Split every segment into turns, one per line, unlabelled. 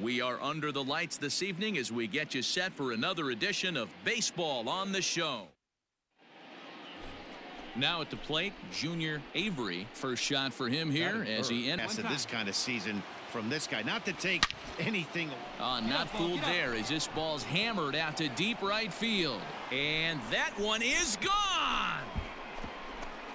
We are under the lights this evening as we get you set for another edition of Baseball on the Show. Now at the plate, Junior Avery. First shot for him here as he enters
this kind of season from this guy. Not to take anything.
Not fooled there as this ball's hammered out to deep right field. And that one is gone.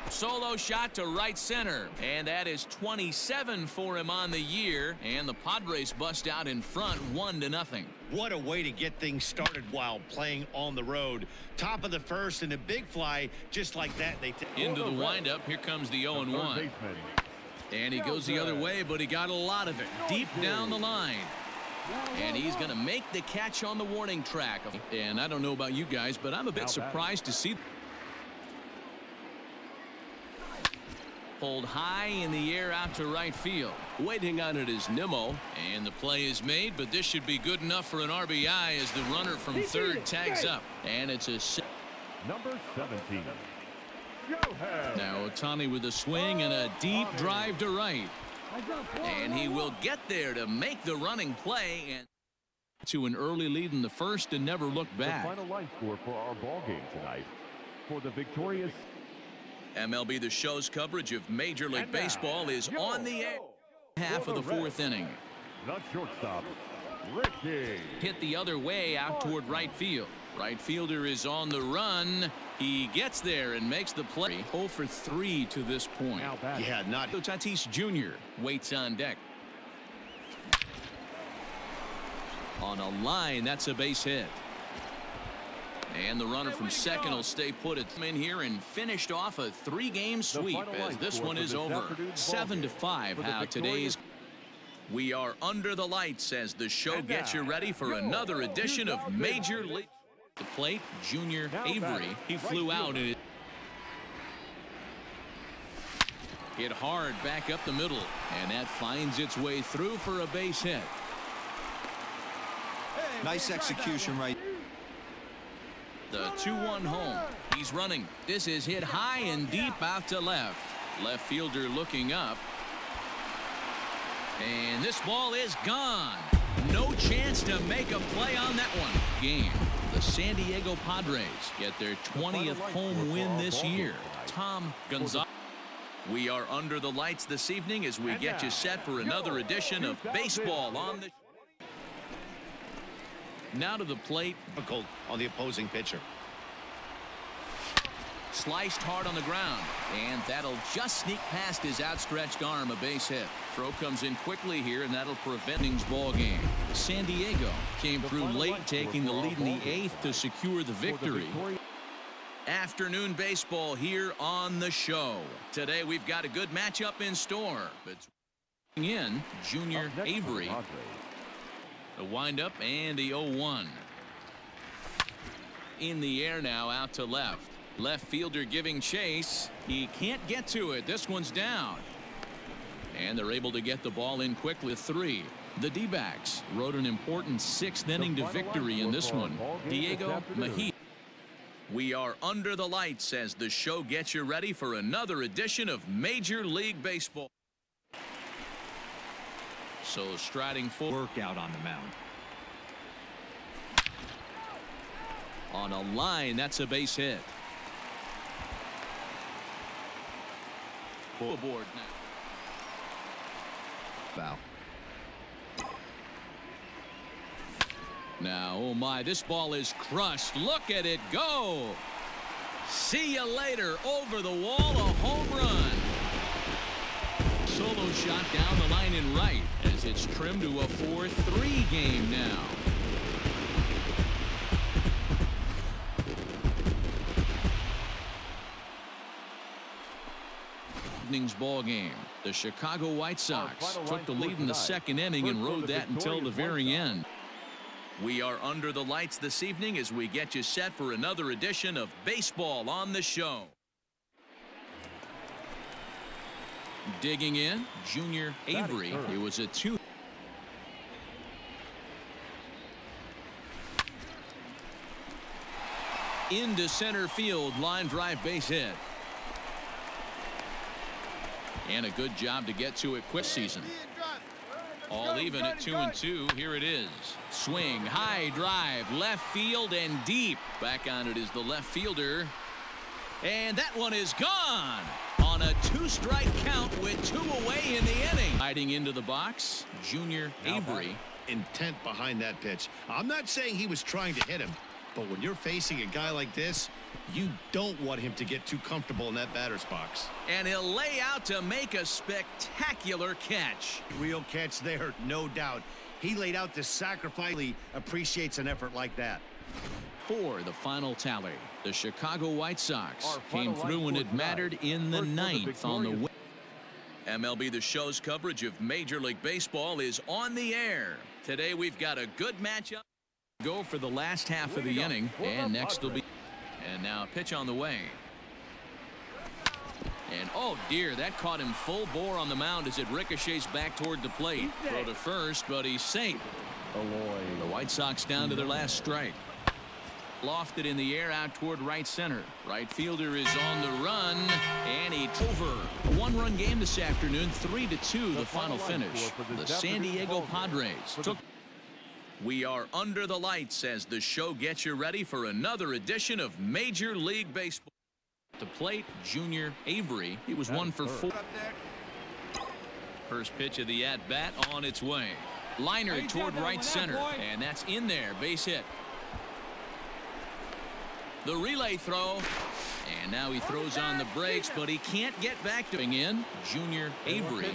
Solo shot to right center. And that is 27 for him on the year. And the Padres bust out in front 1-0.
What a way to get things started while playing on the road. Top of the first and a big fly just like that.
Into the windup. Here comes the 0-1. And he goes the other way, but he got a lot of it deep down the line. And he's going to make the catch on the warning track. And I don't know about you guys, but I'm a bit surprised to see. Pulled high in the air out to right field. Waiting on it is Nimmo. And the play is made, but this should be good enough for an RBI as the runner from third tags up. And it's a
number 17.
Now Ohtani with a swing and a deep drive to right. And he will get there to make the running play and to an early lead in the first and never look back.
The final line score for our ball game tonight. For the victorious
MLB The Show's coverage of Major League Baseball is on the air. Half of the fourth inning.
The shortstop, Ricky.
Hit the other way out toward right field. Right fielder is on the run. He gets there and makes the play. 0 for 3 to this point.
Yeah, not.
Tatis Jr. waits on deck. On a line, that's a base hit. And the runner from second will stay put at in here and finished off a 3-game sweep as this one is over. 7-5 how today's. We are under the lights as the show gets you ready for another edition of Major League. The plate, Junior Avery. He flew out and it hit hard back up the middle, and that finds its way through for a base hit.
Nice execution right.
The 2-1 home. He's running. This is hit high and deep out to left. Left fielder looking up. And this ball is gone. No chance to make a play on that one. Game. The San Diego Padres get their 20th home win this year. Tom Gonzalez. We are under the lights this evening as we get you set for another edition of Baseball on the. Now to the plate.
Difficult on the opposing pitcher.
Sliced hard on the ground, and that'll just sneak past his outstretched arm. A base hit. Throw comes in quickly here, and that'll prevent innings ball game. San Diego came through late, taking the lead in the 8th to secure the victory. Afternoon baseball here on the show. Today we've got a good matchup in store. But in Junior Avery. The windup and the 0-1. In the air now out to left. Left fielder giving chase. He can't get to it. This one's down. And they're able to get the ball in quickly. 3. The D-backs rode an important 6th inning to victory in this one. Diego Mejia. We are under the lights as the show gets you ready for another edition of Major League Baseball. So striding forward.
Workout on the mound.
On a line, that's a base hit. Full aboard now.
Foul.
Now, oh my, this ball is crushed. Look at it go. See you later. Over the wall, a home run. Solo shot down the line in right as it's trimmed to a 4-3 game now. Evening's ball game. The Chicago White Sox took the lead in the second inning and rode that until the very end. We are under the lights this evening as we get you set for another edition of Baseball on the Show. Digging in, Junior Avery. It was a 2. Into center field, line drive base hit. And a good job to get to it quick season. All even at 2-2. Here it is. Swing, high drive, left field and deep. Back on it is the left fielder. And that one is gone on a 2-strike count with 2 away in the inning. Hiding into the box, Junior Avery.
Intent behind that pitch. I'm not saying he was trying to hit him, but when you're facing a guy like this, you don't want him to get too comfortable in that batter's box.
And he'll lay out to make a spectacular catch.
Real catch there, no doubt. He laid out to sacrifice. He appreciates an effort like that.
For the final tally, the Chicago White Sox came through when it mattered in the 9th on the win. MLB The Show's coverage of Major League Baseball is on the air. Today we've got a good matchup. Go for the last half of the inning, and next will be. And now a pitch on the way. And oh dear, that caught him full bore on the mound as it ricochets back toward the plate. Throw to first, but he's safe. The White Sox down to their last strike. Lofted in the air out toward right center. Right fielder is on the run, and he's over. A 1-run game this afternoon, 3-2 the final finish. The San Diego Padres took. We are under the lights as the show gets you ready for another edition of Major League Baseball. To plate, Junior Avery. He was 1 for 4. First pitch of the at-bat on its way. Liner toward right center, and that's in there. Base hit. The relay throw, and now he throws on the brakes, but he can't get back to in. Junior Avery.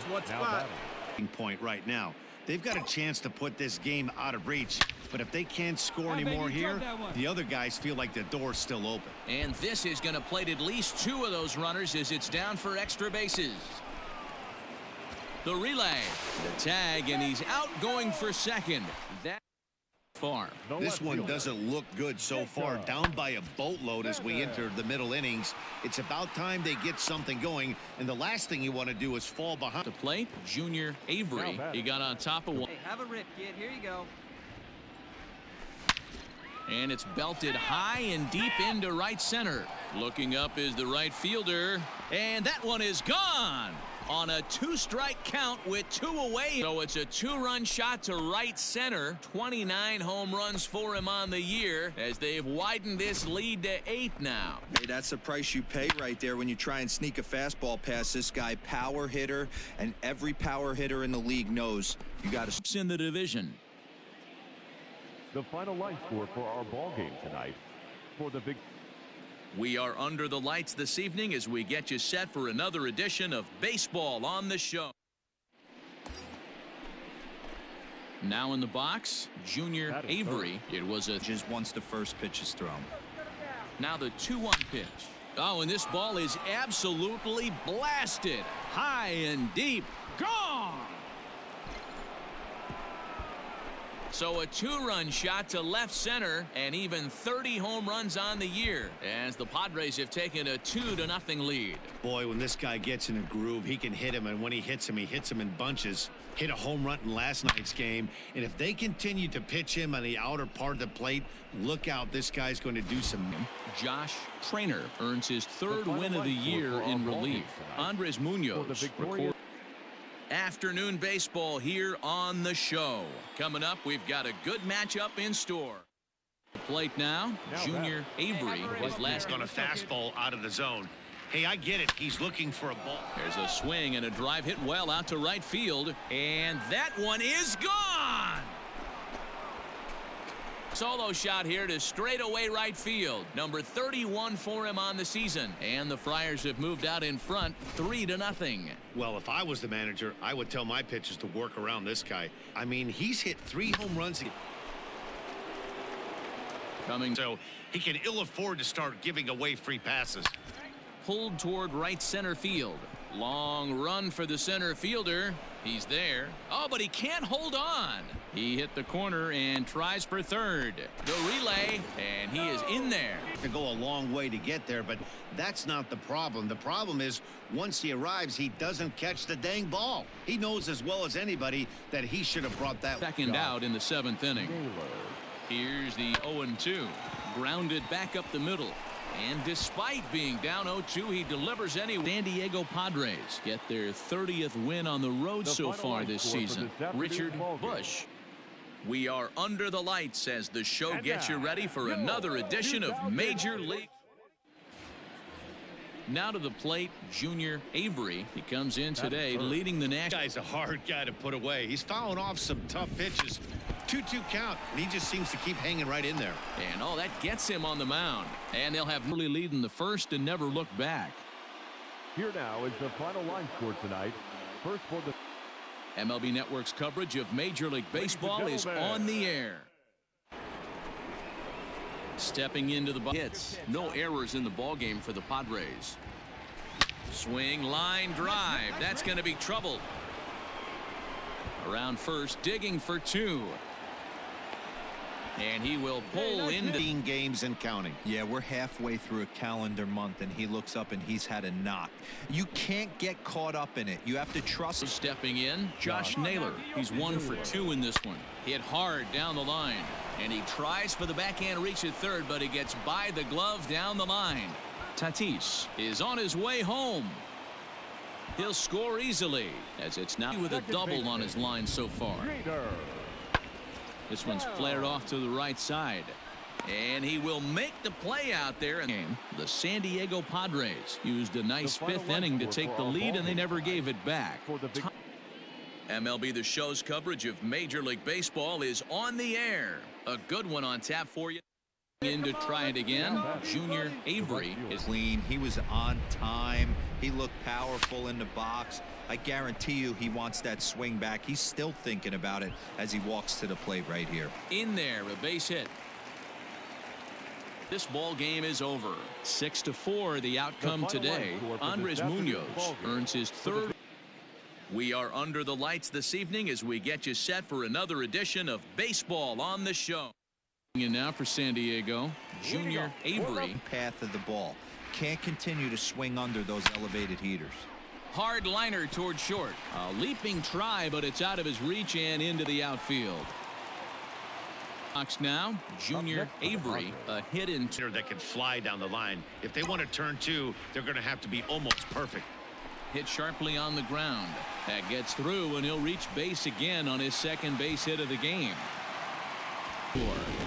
Point right now. They've got a chance to put this game out of reach, but if they can't score anymore here, the other guys feel like the door's still open.
And this is going to plate at least 2 of those runners as it's down for extra bases. The relay, the tag, and he's out going for second. That far.
This one doesn't look good so far. Down by a boatload as we enter the middle innings. It's about time they get something going, and the last thing you want to do is fall behind.
To plate, Junior Avery. He got on top of one.
Hey, have a rip, kid. Here you go.
And it's belted high and deep into right center. Looking up is the right fielder, and that one is gone on a 2-strike count with 2 away. So it's a 2-run shot to right center. 29 home runs for him on the year as they've widened this lead to 8 now.
Hey, that's the price you pay right there when you try and sneak a fastball past this guy. Power hitter, and every power hitter in the league knows you got to.
In the division.
The final line score for our ball game tonight. For the big.
We are under the lights this evening as we get you set for another edition of Baseball on the Show. Now in the box, Junior Avery. It was a
Just once the first pitch is thrown.
now the 2-1 pitch. Oh, and this ball is absolutely blasted. High and deep. Gone. So a 2-run shot to left center, and even 30 home runs on the year as the Padres have taken a 2-0 lead.
Boy, when this guy gets in a groove, he can hit him, and when he hits him in bunches. Hit a home run in last night's game, and if they continue to pitch him on the outer part of the plate, look out, this guy's going to do some.
Josh Trainer earns his 3rd win of the year in relief. Andres Munoz records afternoon baseball here on the show. Coming up, we've got a good matchup in store. The plate now, Junior Avery. His last
on a fastball out of the zone. Hey, I get it. He's looking for a ball.
There's a swing and a drive hit well out to right field, and that one is gone. Solo shot here to straightaway right field. Number 31 for him on the season. And the Friars have moved out in front 3-0.
Well, if I was the manager, I would tell my pitchers to work around this guy. I mean, he's hit 3 home runs. So he can ill afford to start giving away free passes.
Pulled toward right center field. Long run for the center fielder. He's there. Oh, but he can't hold on. He hit the corner and tries for third. The relay, and he is in there.
To go a long way to get there, but that's not the problem. The problem is once he arrives, he doesn't catch the dang ball. He knows as well as anybody that he should have brought that.
Second out in the 7th inning. Here's the 0-2. Grounded back up the middle. And despite being down 0-2, he delivers anyway. San Diego Padres get their 30th win on the road so far this season. Richard Bush. We are under the lights as the show gets you ready for another edition of Major League. Now to the plate, Junior Avery. He comes in today leading the national.
Guy's a hard guy to put away. He's fouling off some tough pitches. 2-2 count, and he just seems to keep hanging right in there.
And all that gets him on the mound. And they'll have early lead in the first and never look back.
Here now is the final line score tonight. First for the
MLB Network's coverage of Major League Baseball is on the air. Stepping into the hits. No errors in the ballgame for the Padres. Swing, line, drive. That's going to be trouble. Around first, digging for two. And he will pull into
15 games and counting.
Yeah, we're halfway through a calendar month, and he looks up and he's had a knock. You can't get caught up in it. You have to trust.
Stepping in, Josh Naylor. He's 1 for 2 in this one. Hit hard down the line. And he tries for the backhand reach at third, but he gets by the glove down the line. Tatis is on his way home. He'll score easily, as it's now with a double on his line so far. This one's flared off to the right side. And he will make the play out there. And the San Diego Padres used a nice 5th inning to take the lead, and they never gave it back. MLB The Show's coverage of Major League Baseball is on the air. A good one on tap for you. In to try it again, Junior Avery is
clean. He was on time. He looked powerful in the box. I guarantee you he wants that swing back. He's still thinking about it as he walks to the plate right here.
In there, a base hit. This ball game is over. 6-4 the outcome today. Andres Munoz earns his 3rd. We are under the lights this evening as we get you set for another edition of Baseball on the Show. And now for San Diego, Junior Avery.
Path of the ball. Can't continue to swing under those elevated heaters.
Hard liner toward short. A leaping try, but it's out of his reach and into the outfield. Box now, Junior Avery, a hit in
that can fly down the line. If they want to turn 2, they're going to have to be almost perfect.
Hit sharply on the ground. That gets through, and he'll reach base again on his 2nd base hit of the game.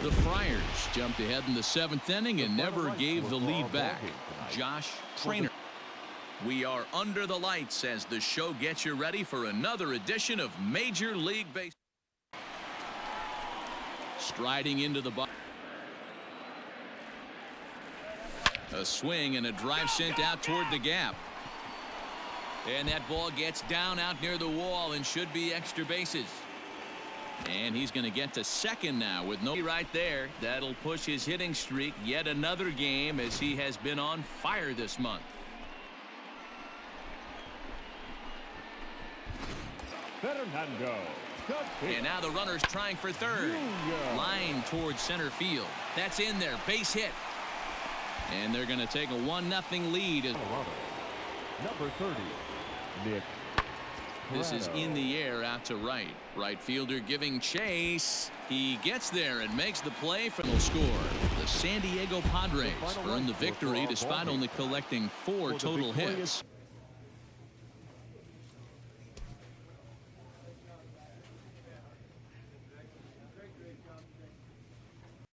The Friars jumped ahead in the 7th inning and never gave the lead back. Josh Trainer. We are under the lights as the show gets you ready for another edition of Major League Baseball. Striding into the box. A swing and a drive sent out toward the gap. And that ball gets down out near the wall and should be extra bases. And he's going to get to 2nd now with no right there. That'll push his hitting streak yet another game as he has been on fire this month. And now the runner's trying for 3rd. Line towards center field. That's in there. Base hit. And they're going to take a 1-0 lead.
Number 30, Nick.
This is in the air out to right. Right fielder giving chase. He gets there and makes the play for the score. The San Diego Padres earn the victory despite only collecting 4 total hits.